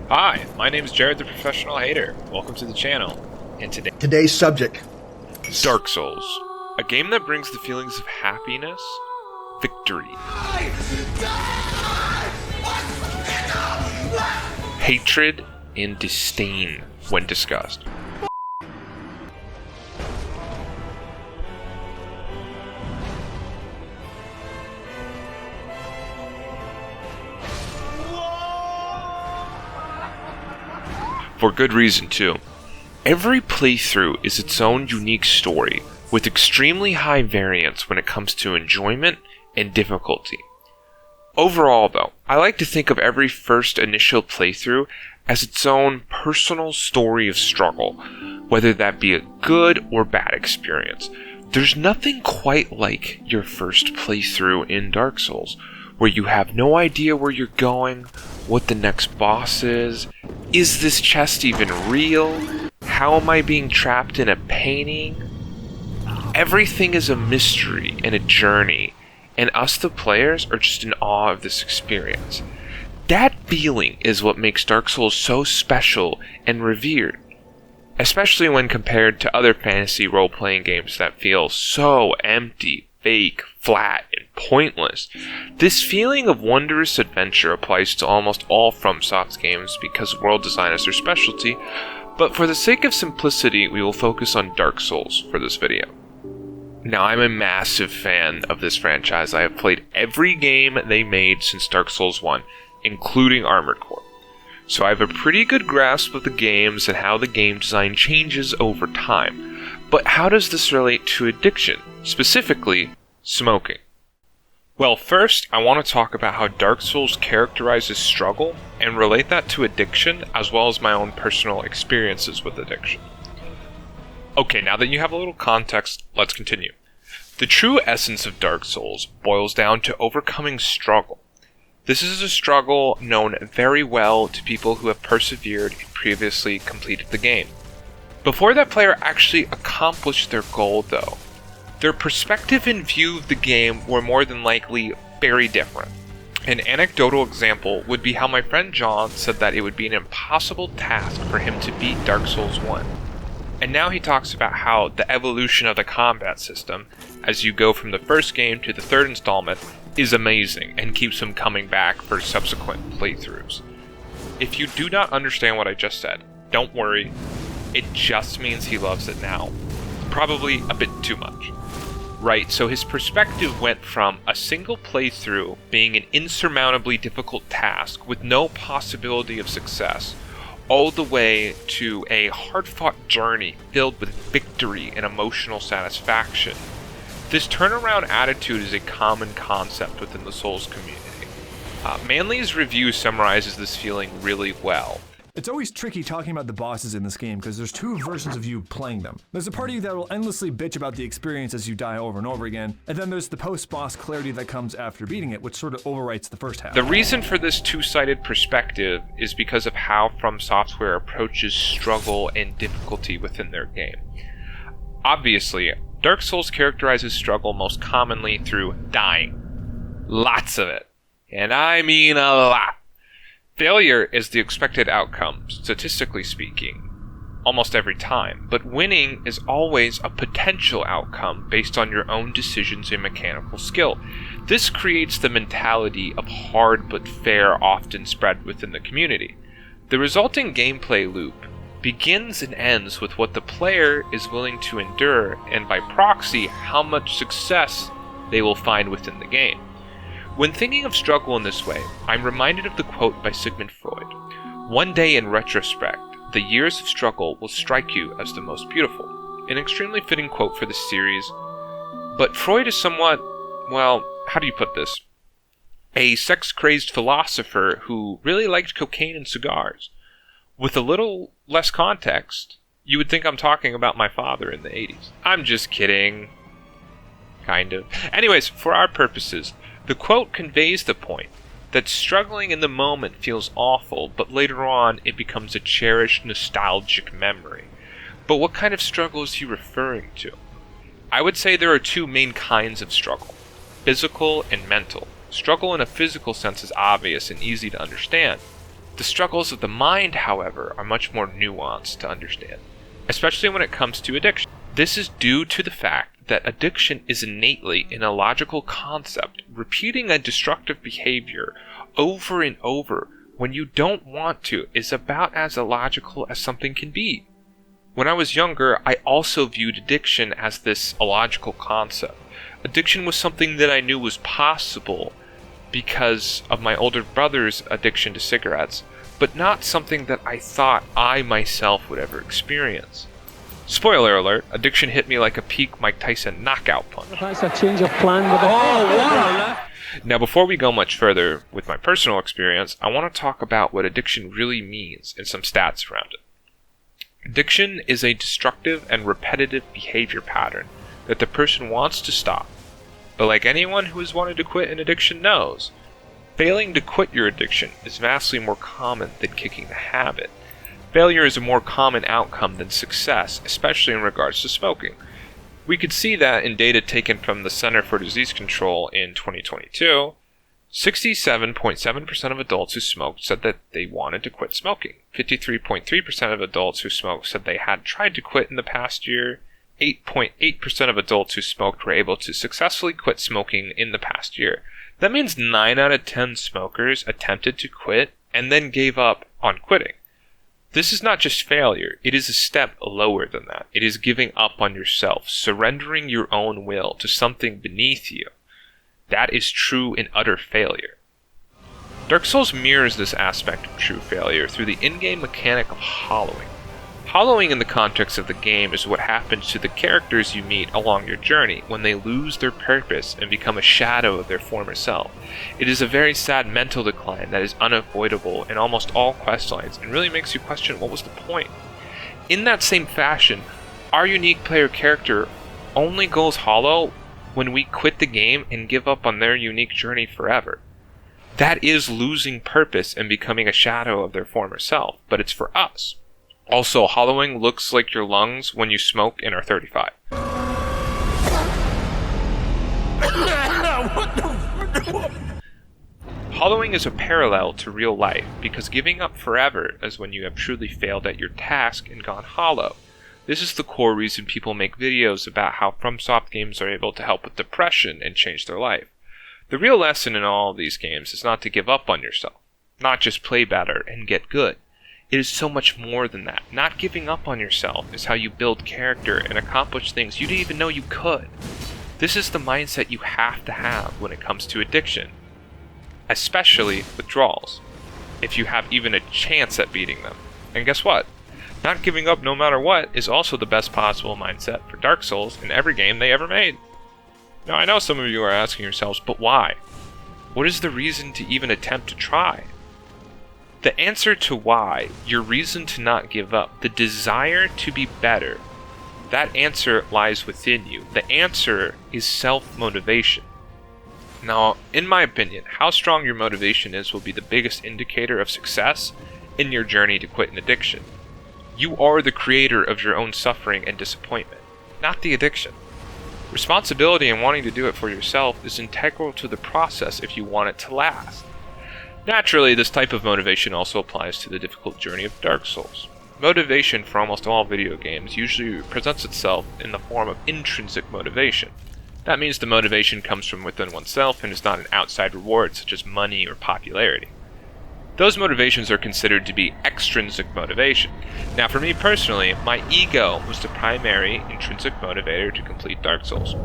Hi, my name is Jared the Professional Hater. Welcome to the channel. And Today's subject. Dark Souls. A game that brings the feelings of happiness, victory, hatred, and disdain when discussed. For good reason, too. Every playthrough is its own unique story, with extremely high variance when it comes to enjoyment and difficulty. Overall, though, I like to think of every first initial playthrough as its own personal story of struggle, whether that be a good or bad experience. There's nothing quite like your first playthrough in Dark Souls, where you have no idea where you're going, what the next boss is this chest even real? How am I being trapped in a painting? Everything is a mystery and a journey, and us the players are just in awe of this experience. That feeling is what makes Dark Souls so special and revered, especially when compared to other fantasy role-playing games that feel so empty, fake, flat, and pointless. This feeling of wondrous adventure applies to almost all FromSoft games because world design is their specialty, but for the sake of simplicity, we will focus on Dark Souls for this video. Now, I'm a massive fan of this franchise. I have played every game they made since Dark Souls 1, including Armored Core. So I have a pretty good grasp of the games and how the game design changes over time. But how does this relate to addiction, specifically smoking? Well, first, I want to talk about how Dark Souls characterizes struggle and relate that to addiction, as well as my own personal experiences with addiction. Okay, now that you have a little context, let's continue. The true essence of Dark Souls boils down to overcoming struggle. This is a struggle known very well to people who have persevered and previously completed the game. Before that player actually accomplished their goal, though, their perspective and view of the game were more than likely very different. An anecdotal example would be how my friend John said that it would be an impossible task for him to beat Dark Souls 1. And now he talks about how the evolution of the combat system, as you go from the first game to the third installment, is amazing and keeps him coming back for subsequent playthroughs. If you do not understand what I just said, don't worry. It just means he loves it now. Probably a bit too much. Right, so his perspective went from a single playthrough being an insurmountably difficult task with no possibility of success, all the way to a hard-fought journey filled with victory and emotional satisfaction. This turnaround attitude is a common concept within the Souls community. Manly's review summarizes this feeling really well. It's always tricky talking about the bosses in this game because there's two versions of you playing them. There's a part of you that will endlessly bitch about the experience as you die over and over again, and then there's the post-boss clarity that comes after beating it, which sort of overwrites the first half. The reason for this two-sided perspective is because of how From Software approaches struggle and difficulty within their game. Obviously, Dark Souls characterizes struggle most commonly through dying. Lots of it. And I mean a lot. Failure is the expected outcome, statistically speaking, almost every time, but winning is always a potential outcome based on your own decisions and mechanical skill. This creates the mentality of hard but fair often spread within the community. The resulting gameplay loop begins and ends with what the player is willing to endure, and by proxy, how much success they will find within the game. When thinking of struggle in this way, I'm reminded of the quote by Sigmund Freud. One day in retrospect, the years of struggle will strike you as the most beautiful. An extremely fitting quote for this series, but Freud is somewhat, well, how do you put this? A sex-crazed philosopher who really liked cocaine and cigars. With a little less context, you would think I'm talking about my father in the 80s. I'm just kidding. Kind of. Anyways, for our purposes, the quote conveys the point that struggling in the moment feels awful, but later on it becomes a cherished, nostalgic memory. But what kind of struggle is he referring to? I would say there are two main kinds of struggle: physical and mental. Struggle in a physical sense is obvious and easy to understand. The struggles of the mind, however, are much more nuanced to understand, especially when it comes to addiction. This is due to the fact that addiction is innately an illogical concept. Repeating a destructive behavior over and over when you don't want to is about as illogical as something can be. When I was younger, I also viewed addiction as this illogical concept. Addiction was something that I knew was possible because of my older brother's addiction to cigarettes, but not something that I thought I myself would ever experience. Spoiler alert, addiction hit me like a peak Mike Tyson knockout punch. That's a change of plan with the Now, before we go much further with my personal experience, I want to talk about what addiction really means and some stats around it. Addiction is a destructive and repetitive behavior pattern that the person wants to stop. But like anyone who has wanted to quit an addiction knows, failing to quit your addiction is vastly more common than kicking the habit. Failure is a more common outcome than success, especially in regards to smoking. We could see that in data taken from the Center for Disease Control in 2022. 67.7% of adults who smoked said that they wanted to quit smoking. 53.3% of adults who smoked said they had tried to quit in the past year. 8.8% of adults who smoked were able to successfully quit smoking in the past year. That means 9 out of 10 smokers attempted to quit and then gave up on quitting. This is not just failure, it is a step lower than that. It is giving up on yourself, surrendering your own will to something beneath you. That is true and utter failure. Dark Souls mirrors this aspect of true failure through the in-game mechanic of hollowing. Hollowing in the context of the game is what happens to the characters you meet along your journey when they lose their purpose and become a shadow of their former self. It is a very sad mental decline that is unavoidable in almost all questlines and really makes you question what was the point. In that same fashion, our unique player character only goes hollow when we quit the game and give up on their unique journey forever. That is losing purpose and becoming a shadow of their former self, but it's for us. Also, hollowing looks like your lungs when you smoke and are 35. Hollowing is a parallel to real life because giving up forever is when you have truly failed at your task and gone hollow. This is the core reason people make videos about how FromSoft games are able to help with depression and change their life. The real lesson in all of these games is not to give up on yourself, not just play better and get good. It is so much more than that. Not giving up on yourself is how you build character and accomplish things you didn't even know you could. This is the mindset you have to have when it comes to addiction, especially withdrawals, if you have even a chance at beating them. And guess what? Not giving up no matter what is also the best possible mindset for Dark Souls in every game they ever made. Now I know some of you are asking yourselves, but why? What is the reason to even attempt to try? The answer to why, your reason to not give up, the desire to be better, that answer lies within you. The answer is self-motivation. Now, in my opinion, how strong your motivation is will be the biggest indicator of success in your journey to quit an addiction. You are the creator of your own suffering and disappointment, not the addiction. Responsibility and wanting to do it for yourself is integral to the process if you want it to last. Naturally, this type of motivation also applies to the difficult journey of Dark Souls. Motivation for almost all video games usually presents itself in the form of intrinsic motivation. That means the motivation comes from within oneself and is not an outside reward such as money or popularity. Those motivations are considered to be extrinsic motivation. Now for me personally, my ego was the primary intrinsic motivator to complete Dark Souls.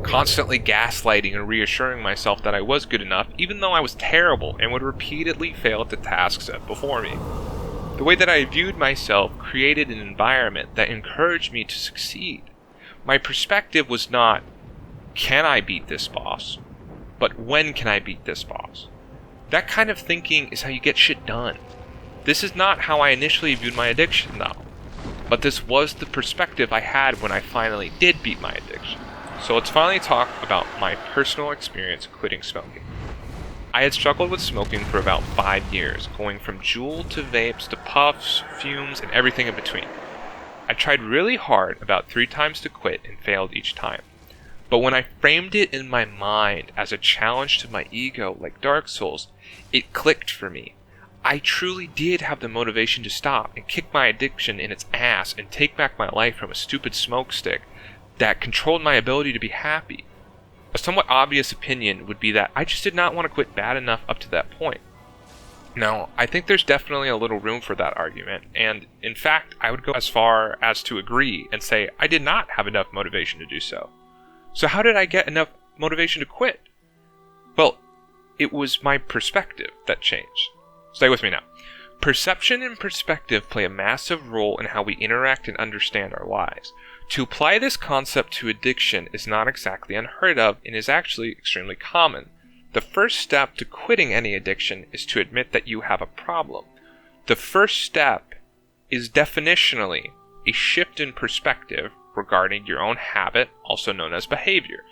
Constantly gaslighting and reassuring myself that I was good enough even though I was terrible and would repeatedly fail at the tasks set before me. The way that I viewed myself created an environment that encouraged me to succeed. My perspective was not, can I beat this boss? But when can I beat this boss? That kind of thinking is how you get shit done. This is not how I initially viewed my addiction though, but this was the perspective I had when I finally did beat my addiction. So let's finally talk about my personal experience quitting smoking. I had struggled with smoking for about 5 years, going from Juul to vapes to puffs, fumes, and everything in between. I tried really hard about 3 times to quit and failed each time. But when I framed it in my mind as a challenge to my ego like Dark Souls, it clicked for me. I truly did have the motivation to stop and kick my addiction in its ass and take back my life from a stupid smoke stick that controlled my ability to be happy. A somewhat obvious opinion would be that I just did not want to quit bad enough up to that point. Now, I think there's definitely a little room for that argument, and in fact, I would go as far as to agree and say I did not have enough motivation to do so. So how did I get enough motivation to quit? Well, it was my perspective that changed. Stay with me now. Perception and perspective play a massive role in how we interact and understand our lives. To apply this concept to addiction is not exactly unheard of and is actually extremely common. The first step to quitting any addiction is to admit that you have a problem. The first step is definitionally a shift in perspective regarding your own habit, also known as behavior.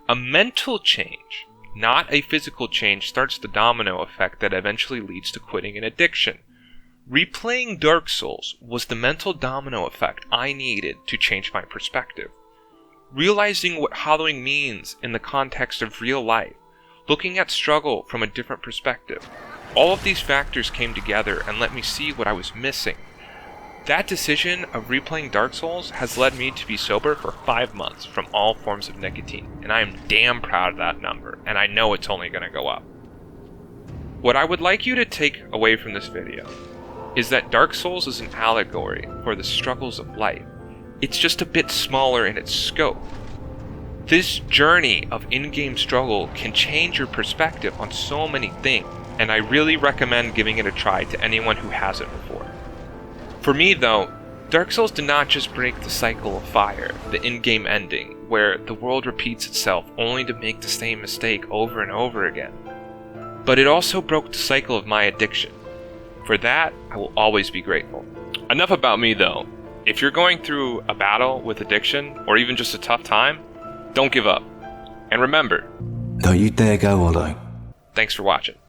A mental change, not a physical change, starts the domino effect that eventually leads to quitting an addiction. Replaying Dark Souls was the mental domino effect I needed to change my perspective. Realizing what hollowing means in the context of real life, looking at struggle from a different perspective, all of these factors came together and let me see what I was missing. That decision of replaying Dark Souls has led me to be sober for 5 months from all forms of nicotine, and I am damn proud of that number, and I know it's only going to go up. What I would like you to take away from this video is that Dark Souls is an allegory for the struggles of life. It's just a bit smaller in its scope. This journey of in-game struggle can change your perspective on so many things, and I really recommend giving it a try to anyone who hasn't before. For me though, Dark Souls did not just break the cycle of fire, the in-game ending, where the world repeats itself only to make the same mistake over and over again. But it also broke the cycle of my addiction. For that, I will always be grateful. Enough about me though. If you're going through a battle with addiction, or even just a tough time, don't give up. And remember, don't you dare go, Ollie. Thanks for watching.